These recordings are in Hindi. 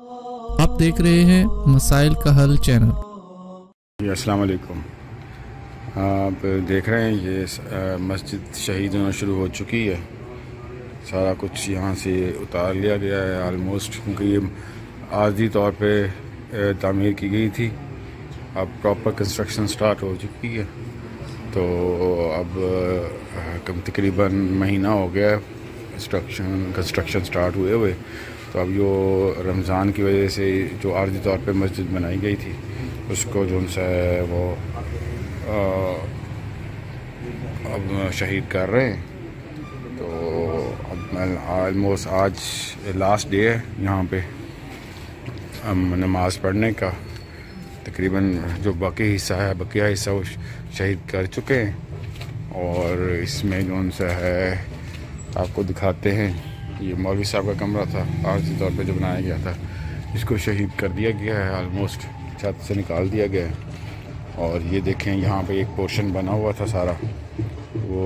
आप देख रहे हैं मसाइल का हल चैनल। जी अस्सलाम वालेकुम। आप देख रहे हैं ये मस्जिद शहीद होना शुरू हो चुकी है। सारा कुछ यहाँ से उतार लिया गया है आलमोस्ट, क्योंकि ये आर्जी तौर पे तामीर की गई थी। अब प्रॉपर कंस्ट्रक्शन स्टार्ट हो चुकी है। तो अब तकरीबन महीना हो गया है कंस्ट्रक्शन स्टार्ट हुए। तो अब यो रमज़ान की वजह से जो आर्जी तौर पे मस्जिद बनाई गई थी उसको जो सा है वो अब शहीद कर रहे हैं। तो अब आलमोस्ट आज लास्ट डे है यहाँ पे नमाज़ पढ़ने का। तकरीबन जो बाकी हिस्सा है बकिया हिस्सा वो शहीद कर चुके हैं। और इसमें जो सा है आपको दिखाते हैं, ये मौलवी साहब का कमरा था आर्जी तौर पे जो बनाया गया था, इसको शहीद कर दिया गया है, ऑलमोस्ट छत से निकाल दिया गया है। और ये देखें यहाँ पे एक पोर्शन बना हुआ था सारा वो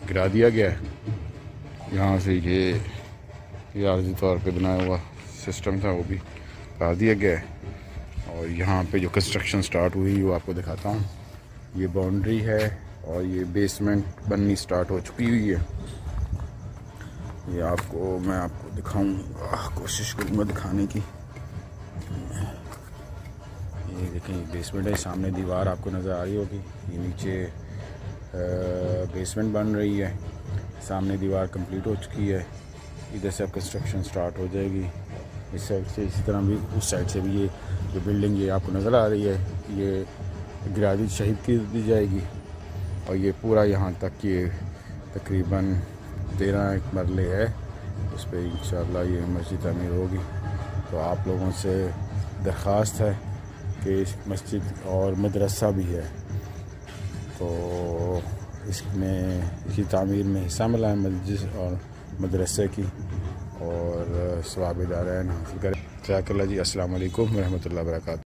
गिरा दिया गया है। यहाँ से ये आर्जी तौर पे बनाया हुआ सिस्टम था वो भी गिरा दिया गया है। और यहाँ पे जो कंस्ट्रक्शन स्टार्ट हुई वो आपको दिखाता हूँ। ये बाउंड्री है और ये बेसमेंट बननी स्टार्ट हो चुकी हुई है। ये मैं आपको दिखाऊंगा, कोशिश करूँगा दिखाने की। ये देखें ये बेसमेंट है, सामने दीवार आपको नज़र आ रही होगी। ये नीचे बेसमेंट बन रही है, सामने दीवार कंप्लीट हो चुकी है। इधर से अब कंस्ट्रक्शन स्टार्ट हो जाएगी। इस साइड से इसी तरह भी, उस साइड से भी ये जो बिल्डिंग ये आपको नज़र आ रही है ये गिरादी शहीद की दी जाएगी। और ये पूरा यहाँ तक ये तकरीबन 13 मरले है, उस पर इंशाअल्लाह ये मस्जिद तामीर होगी। तो आप लोगों से दरख्वास्त है कि इस मस्जिद और मदरसा भी है, तो इसी तामीर में हिस्सा मिला है मस्जिद और मदरसे की, और सवाब दारैन हासिल करें। जज़ाकल्लाह जी। अस्सलाम वालेकुम व रहमतुल्लाहि व बरकातहू।